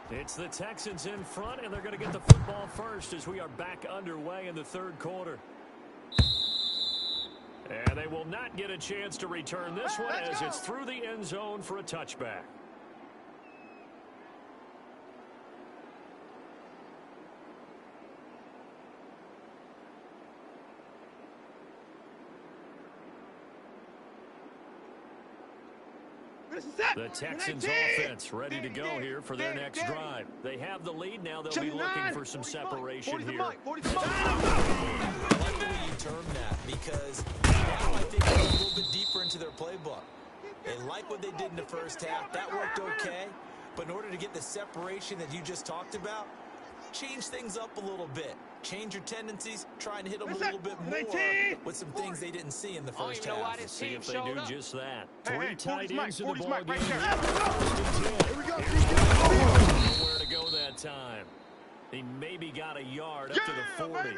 It's the Texans in front, and they're going to get the football first as we are back underway in the third quarter. And they will not get a chance to return this one as it's through the end zone for a touchback. The Texans offense ready to go here for their next drive. They have the lead now. They'll be looking for some separation here. I like the way you term that because now I think they're a little bit deeper into their playbook. They like what they did in the first half. That worked okay. But in order to get the separation that you just talked about, change things up a little bit. Change your tendencies, try and hit them a little bit more with some things they didn't see in the first half. Let's see if they do just that. Three tight ends in the ball game. Nowhere to go that time. He maybe got a yard up to the 40.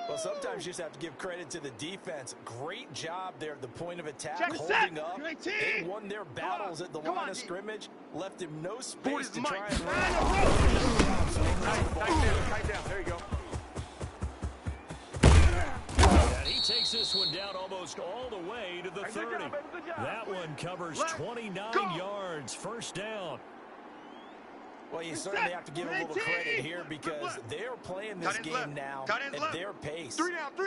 Well, sometimes you just have to give credit to the defense. Great job there at the point of attack, holding up. They won their battles at the line of scrimmage, left him no space to try and run. Tight down. There you go. And he takes this one down almost all the way to the 30. That one covers 29 yards. First down. Well, you certainly have to give a little credit here because they're playing this game now at their pace.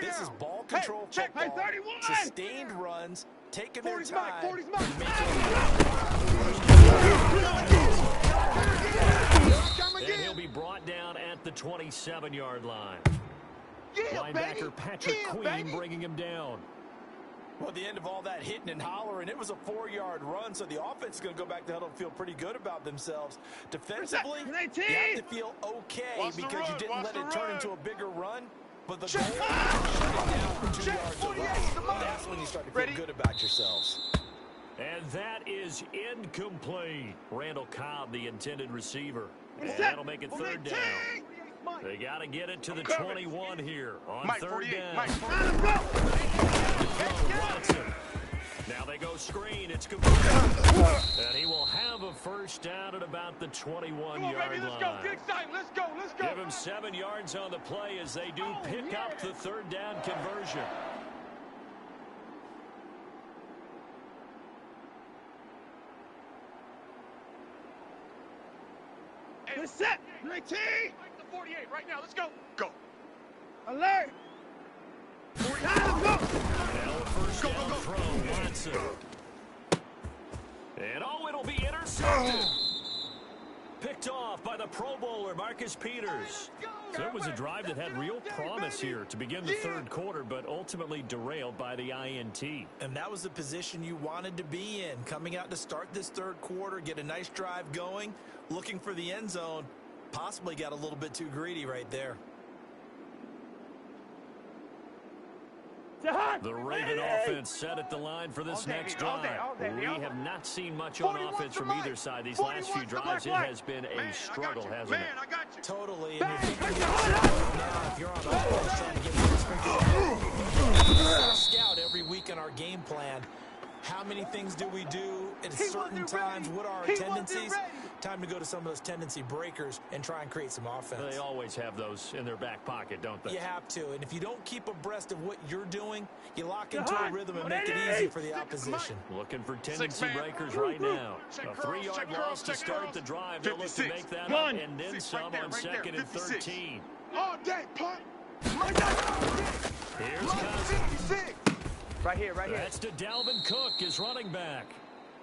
This is ball control football, sustained runs, taking their time. And he'll be brought down at the 27-yard line. Linebacker Patrick Queen bringing him down. Well, at the end of all that hitting and hollering, it was a 4-yard run, so the offense is going to go back to huddle and feel pretty good about themselves. Defensively, you have to feel okay because you didn't let it turn into a bigger run, but the goal is to shut it down for 2 yards away. That's when you start to feel good about yourselves. And that is incomplete. Randall Cobb, the intended receiver. And that'll make it third down. They got to get it to the 21 here on third down. Now they go screen. It's complete. And he will have a first down at about the 21-yard line. Let's go. Give him 7 yards on the play as they do pick up the third down conversion. Hey, set. 19. The 48 right now. Let's go. Go. Alert. 49. Let's go. Now first down throw, Watson. And it'll be intercepted. Picked off by the Pro Bowler, Marcus Peters. So it was a drive that had real promise here to begin the third quarter, but ultimately derailed by the INT. And that was the position you wanted to be in, coming out to start this third quarter, get a nice drive going, looking for the end zone. Possibly got a little bit too greedy right there. The Raven offense set at the line for this next drive. We have not seen much on offense from either side. These last few drives, it has been a struggle, hasn't it? Totally. And you're thinking now, if you're on offense trying to get this scout every week in our game plan. How many things do we do at certain times? What are our tendencies? Time to go to some of those tendency breakers and try and create some offense. They always have those in their back pocket, don't they? You have to. And if you don't keep abreast of what you're doing, you lock into a rhythm and make it easy for the opposition. Looking for tendency breakers right now. A 3-yard loss to start the drive. They'll look to make that up and then some on second and 13. All day, punt. Here's Cousins. Right here. That's to Dalvin Cook, his running back.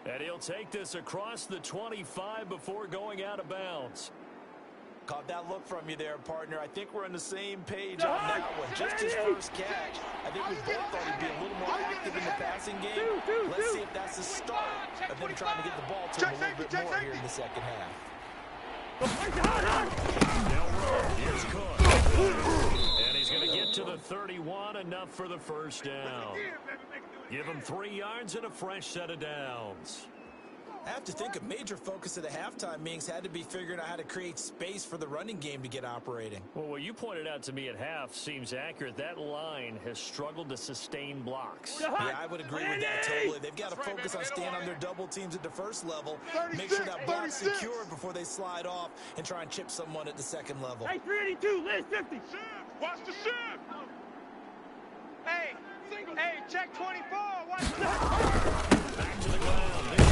And he'll take this across the 25 before going out of bounds. Caught that look from you there, partner. I think we're on the same page on that one. Just his first catch. I think we both thought he'd be a little more active in the passing game. Let's see if that's the start of them trying to get the ball to him a little bit more here in the second half. Here's Cook. And he's going to get to the 31, enough for the first down. Give him 3 yards and a fresh set of downs. I have to think a major focus of the halftime meetings had to be figuring out how to create space for the running game to get operating. Well, what you pointed out to me at half seems accurate. That line has struggled to sustain blocks. Yeah, I would agree with that totally. They've got to focus on staying on their double teams at the first level, make sure that block's secured before they slide off and try and chip someone at the second level. Hey, 382, Liz 50. Shift, watch the shift. Hey, check 24, watch the Back to the ground. And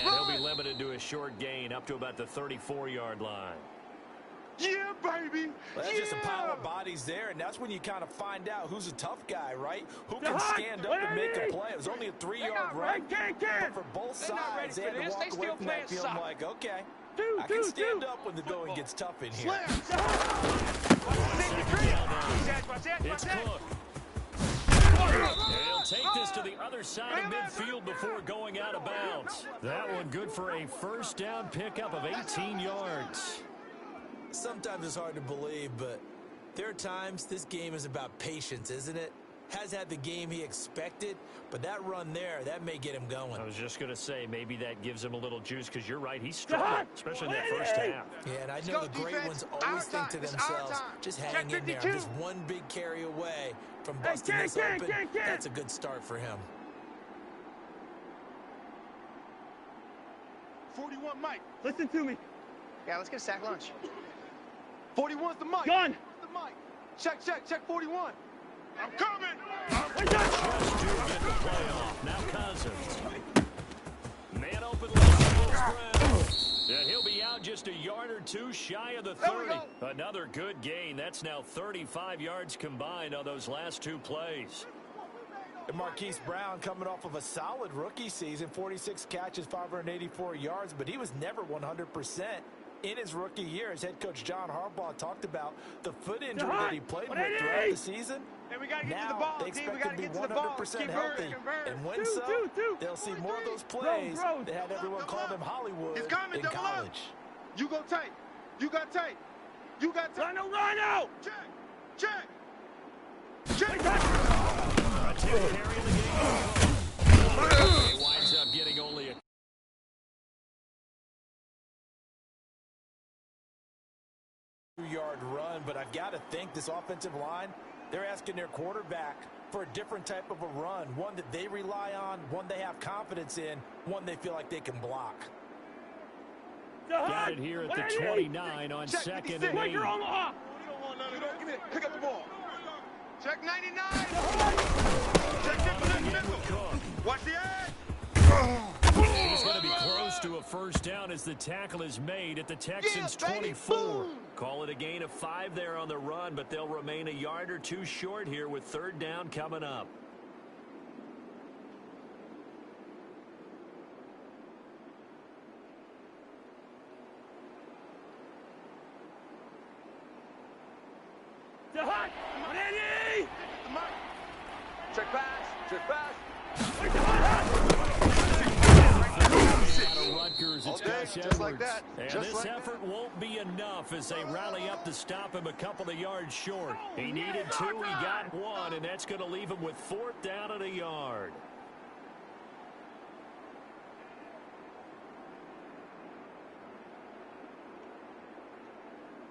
he'll be limited to a short gain up to about the 34-yard line. Yeah, baby. Well, that's just a pile of bodies there, and that's when you kind of find out who's a tough guy, right? Who can stand up and make a play. It was only a 3-yard run, but for both sides, they had to walk away from that feeling like, okay, I can stand up when the going gets tough in here. It's Cook. He'll take this to the other side of midfield before going out of bounds. That one good for a first down pickup of 18 yards. Sometimes it's hard to believe, but there are times this game is about patience, isn't it? Has had the game he expected, but that run there, that may get him going. I was just going to say, maybe that gives him a little juice, because you're right, he's struggling, especially in that first half. Yeah, and I know the great ones always think to themselves, just hang in there. I'm just one big carry away from busting this open. That's a good start for him. 41, Mike. Listen to me. Yeah, let's get a sack lunch. 41's the Mike. Gun. The Mike. Check 41. I'm coming. Just to get the play off. Now Cousins. Man open left. And he'll be out just a yard or two shy of the 30. Another good gain. That's now 35 yards combined on those last two plays. And Marquise Brown coming off of a solid rookie season, 46 catches, 584 yards, but he was never 100%. In his rookie year, as head coach John Harbaugh talked about the foot injury that he played with throughout the season. Now they expect him to be 100% healthy. And when so, they'll see more of those plays that had everyone call them Hollywood in college. You go tight. You got tight. You got tight. Rhino. Check. A 10 carry in the game. He winds up getting only a yard run, but I've got to think this offensive line, they're asking their quarterback for a different type of a run, one that they rely on, one they have confidence in, one they feel like they can block. Got it here at the 29 on second and 8. Give me it. Pick up the ball. Check 99. Check 50. Watch the edge. He's going to be close to a first down as the tackle is made at the Texans' 24. Call it a gain of 5 there on the run, but they'll remain a yard or two short here with third down coming up. Check pass. Rutgers, it's Gus Edwards. Like that. And this effort won't be enough as they rally up to stop him a couple of yards short. He needed 2, he got 1, and that's going to leave him with 4th down and a yard.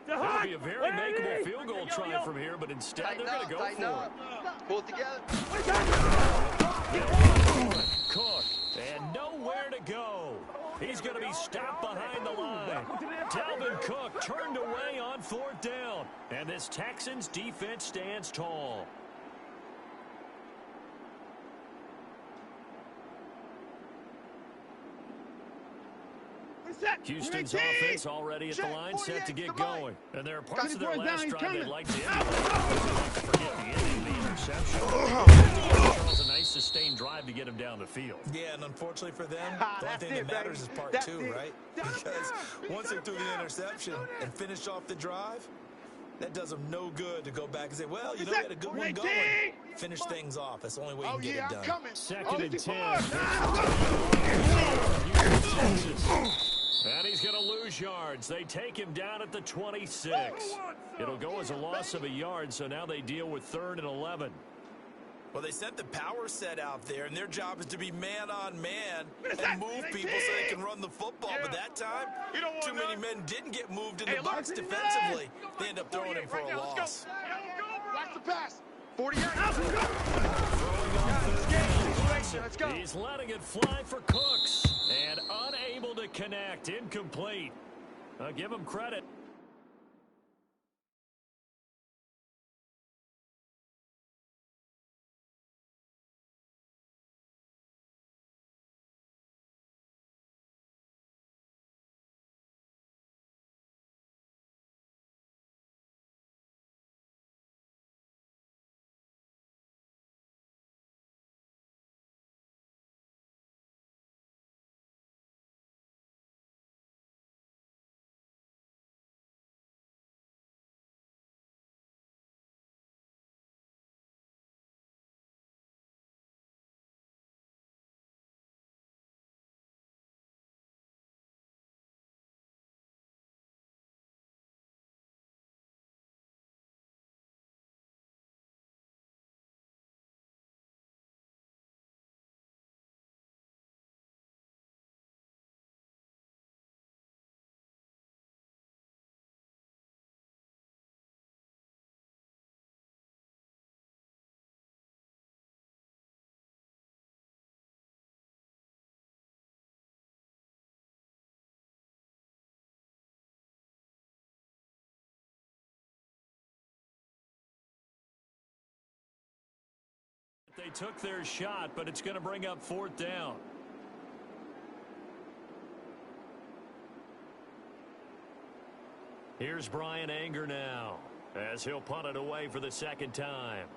That'll be a very makeable field goal try from here, but instead they're going to go for it. Pull it together. Cook, and nowhere to go. He's going to be stopped behind the line. Dalvin Cook turned away on 4th down, and this Texans defense stands tall. Houston's offense already at the line, set to get going. And there are parts of their last drive they'd like to end. Forget the ending, the interception. Charles, a nice sustained drive to get him down the field. Yeah, and unfortunately for them, the only thing that matters is part 2, right? Because once they threw the interception and finished off the drive, that does them no good to go back and say, well, you know, we had a good one going. Finish things off. That's the only way you can get it done. Second and 10. And he's going to lose yards. They take him down at the 26. It'll go as a loss of a yard, so now they deal with 3rd and 11. Well, they sent the power set out there, and their job is to be man-on-man and move people so they can run the football. But that time, too many men didn't get moved in the box defensively. They end up throwing him for a loss. Watch the pass. 40 yards. Let's go. He's letting it fly for Cooks. And unable to connect. Incomplete. Give him credit. They took their shot, but it's going to bring up 4th down. Here's Brian Anger now, as he'll punt it away for the 2nd time.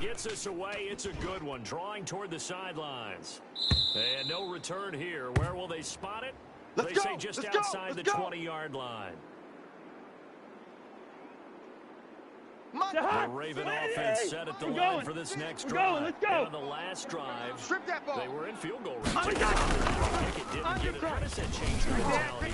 Gets us away. It's a good one. Drawing toward the sidelines. And no return here. Where will they spot it? They say just outside the 20-yard line. The Raven offense set at the line for this next drive. Let's go. And on the last drive, Strip that ball. they were in field goal range. Kick it didn't get it. How does that change the mentality?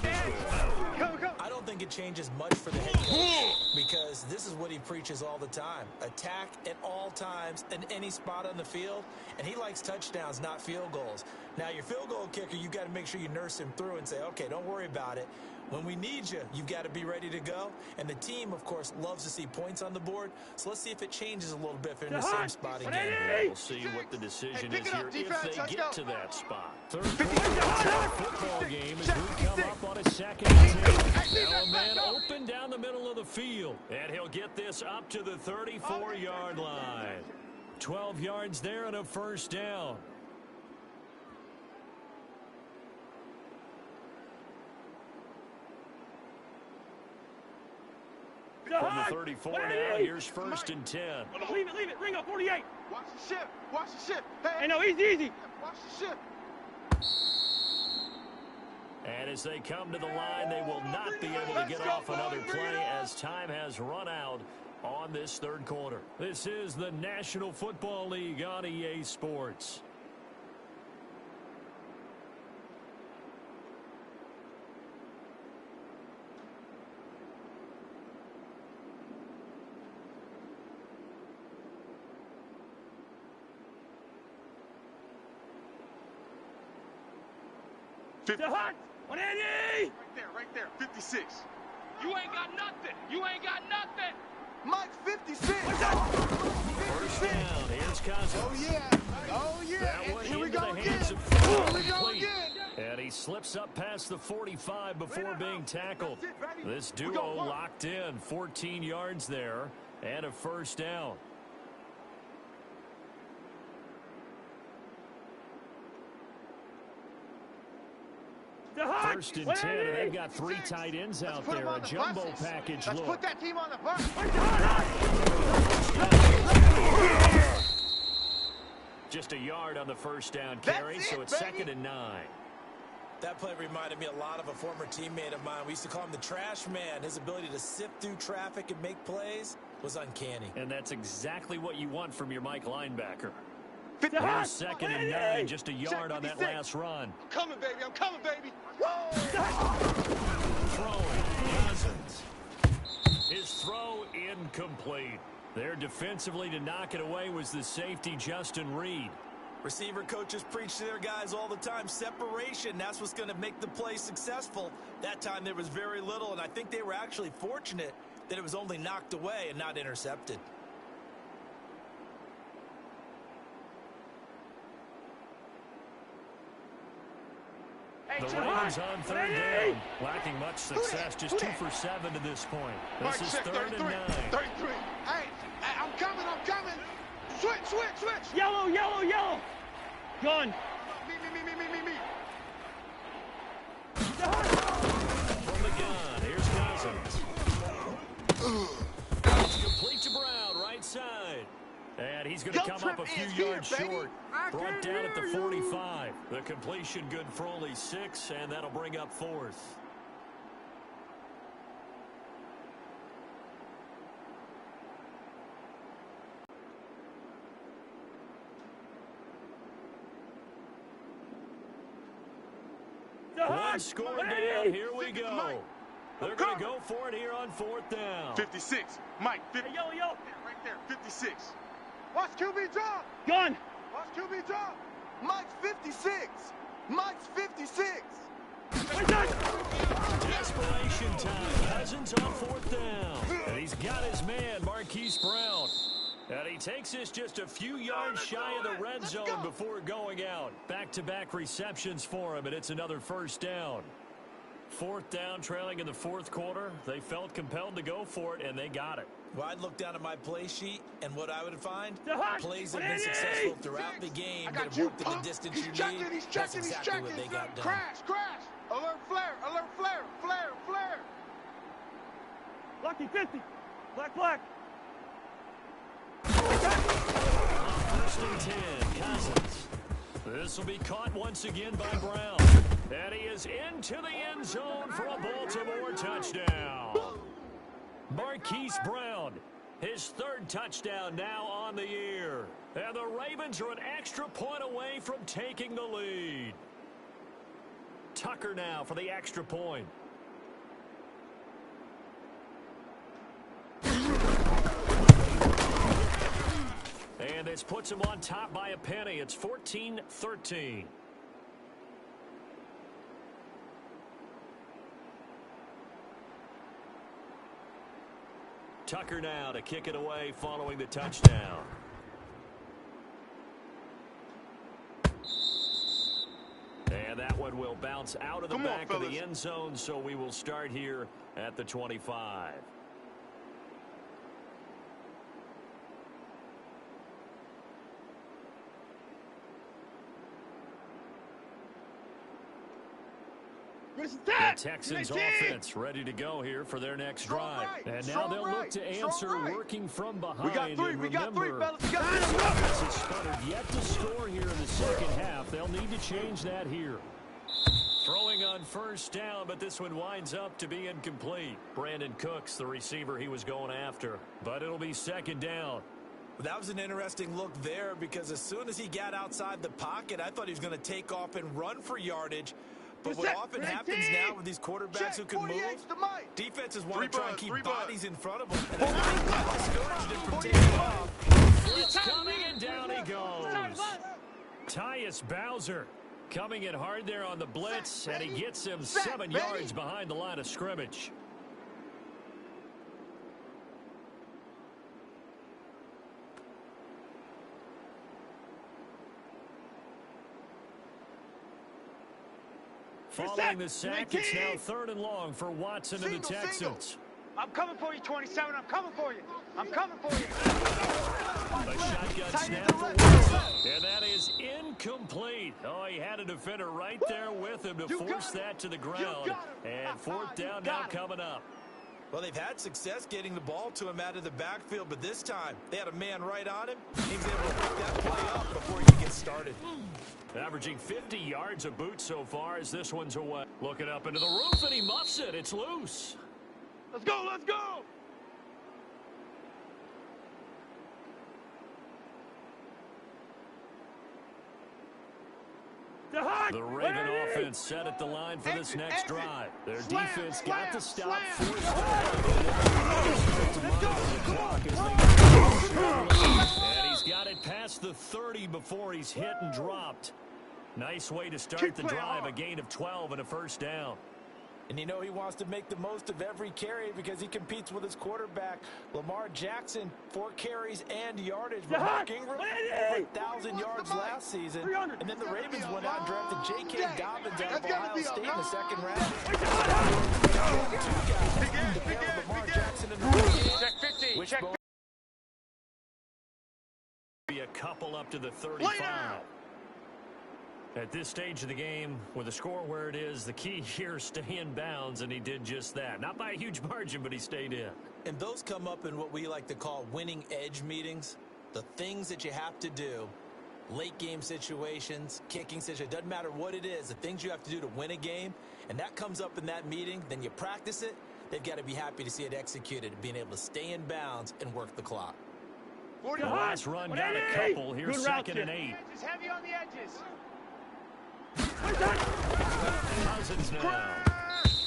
I don't think it changes much for the head coach because this is what he preaches all the time. Attack at all times in any spot on the field, and he likes touchdowns, not field goals. Now, your field goal kicker, you've got to make sure you nurse him through and say, okay, don't worry about it. When we need you, you've got to be ready to go. And the team, of course, loves to see points on the board. So let's see if it changes a little bit if they're in the same spot again. We'll see what the decision is here if they get to that spot. 3rd quarter football game as we come up on a 2nd and 10. Now a man open down the middle of the field. And he'll get this up to the 34-yard line. 12 yards there and a 1st down. From the 34 now, here's 1st and 10. Leave it. Ringo, 48. Watch the ship. Hey, no, easy. Watch the ship. And as they come to the line, they will not be able to get off another play as time has run out on this 3rd quarter. This is the National Football League on EA Sports. Hot! 180! Right there, 56. You ain't got nothing! Mike, 56! First down, here's Cousins. Oh, yeah! That one Here we into go the again! hands of complete. And he slips up past the 45 before being tackled. This duo locked in, 14 yards there, and a 1st down. First and 10, and they've got 3 tight ends out there. A jumbo package look. Let's put that team on the bus. Just a yard on the 1st down carry, so it's 2nd and 9. That play reminded me a lot of a former teammate of mine. We used to call him the trash man. His ability to sift through traffic and make plays was uncanny. And that's exactly what you want from your Mike linebacker. Here's 2nd and 9, just a yard on that last run. I'm coming, baby. I'm coming, baby. Throwing, Cousins. His throw incomplete. There defensively to knock it away was the safety, Justin Reed. Receiver coaches preach to their guys all the time. Separation, that's what's going to make the play successful. That time there was very little, and I think they were actually fortunate that it was only knocked away and not intercepted. The Ravens on 3rd down, lacking much success, just 2 for 7 to this point. This is 3rd and 9. 33. Hey, I'm coming. Switch. Yellow. Gun. Me. From the gun, here's Cousins. It's complete to Brown, right side. And he's going to come up a few yards short. Brought down at the 45. The completion good for only 6, and that'll bring up 4th. One score down. Here we go. They're going to go for it here on 4th down. 56. Mike, 50. Hey, yo. Right there, 56. Watch QB drop. Gun. Watch QB drop. Mike's 56. Mike's 56. Desperation time. Cousins on 4th down. And he's got his man, Marquise Brown. And he takes this just a few yards shy of the red zone before going out. Back-to-back receptions for him, and it's another 1st down. 4th down, trailing in the 4th quarter. They felt compelled to go for it, and they got it. Well, I'd look down at my play sheet, and what I would find, plays have been successful throughout the game that have worked in the distance you need. That's exactly what they got done. Crash. Alert flare. Lucky 50. Black. 1st and 10, Cousins. This will be caught once again by Brown. And he is into the end zone for a Baltimore touchdown. Marquise Brown, his 3rd touchdown now on the year. And the Ravens are an extra point away from taking the lead. Tucker now for the extra point. And this puts him on top by a penny. It's 14-13. Tucker now to kick it away following the touchdown. And that one will bounce out of the back of the end zone, so we will start here at the 25. The Texans offense ready to go here for their next drive. And now they'll look to answer working from behind. We got 3, fellas. We got 3. Offense has sputtered yet to score here in the 2nd half. They'll need to change that here. Throwing on 1st down, but this one winds up to be incomplete. Brandon Cooks, the receiver he was going after. But it'll be 2nd down. That was an interesting look there because as soon as he got outside the pocket, I thought he was going to take off and run for yardage. But what often happens now with these quarterbacks who can move, defenses want to try and keep bodies in front of them. And that discouraged him from taking off. It's coming, and down he goes. Tyus Bowser coming in hard there on the blitz, and he gets him 7 yards behind the line of scrimmage. Following the sack, it's now 3rd and long for Watson and the Texans. I'm coming for you, 27. I'm coming for you. A shotgun snap for Watson, and that is incomplete. Oh, he had a defender right there with him to force that to the ground. And 4th down now coming up. Well, they've had success getting the ball to him out of the backfield, but this time they had a man right on him. He was able to pick that play up before he gets started. Averaging 50 yards a boot so far as this one's away. Looking up into the roof, and he muffs it. It's loose. Let's go. The Raven offense set at the line for this next drive. Their defense got the stop, forced and he's got it past the 30 before he's hit and dropped. Nice way to start the drive, a gain of 12 and a first down. And you know he wants to make the most of every carry because he competes with his quarterback, Lamar Jackson, 4 carries and yardage. But Mark Ingram, over 1,000 yards last season. And then the Ravens went out and drafted J.K. Dobbins out of Ohio State in the second round. Lamar Jackson in the Check 15. which Check Be a couple up to the 35. At this stage of the game, with the score where it is, the key here is stay in bounds, and he did just that. Not by a huge margin, but he stayed in. And those come up in what we like to call winning edge meetings. The things that you have to do, late game situations, kicking situations, doesn't matter what it is, the things you have to do to win a game, and that comes up in that meeting, then you practice it. They've got to be happy to see it executed, being able to stay in bounds and work the clock. The last run got a couple. Here's second and 8. Just heavy on the edges. Cousins now.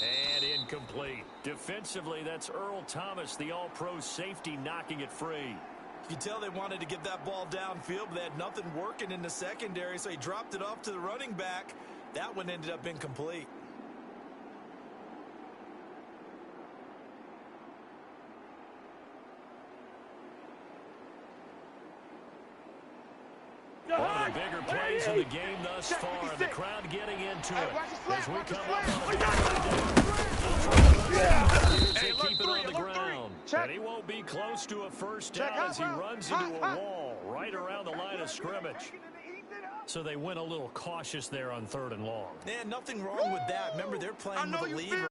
And incomplete. Defensively, that's Earl Thomas, the all-pro safety, knocking it free. You can tell they wanted to get that ball downfield, but they had nothing working in the secondary, so he dropped it off to the running back. That one ended up incomplete. One of the bigger plays in the game thus far. The crowd getting into it as we come up on the keep it on the ground. And he won't be close to a first down as he runs into a wall right around the line of scrimmage. So they went a little cautious there on 3rd and long. Man, nothing wrong with that. Remember, they're playing with a lead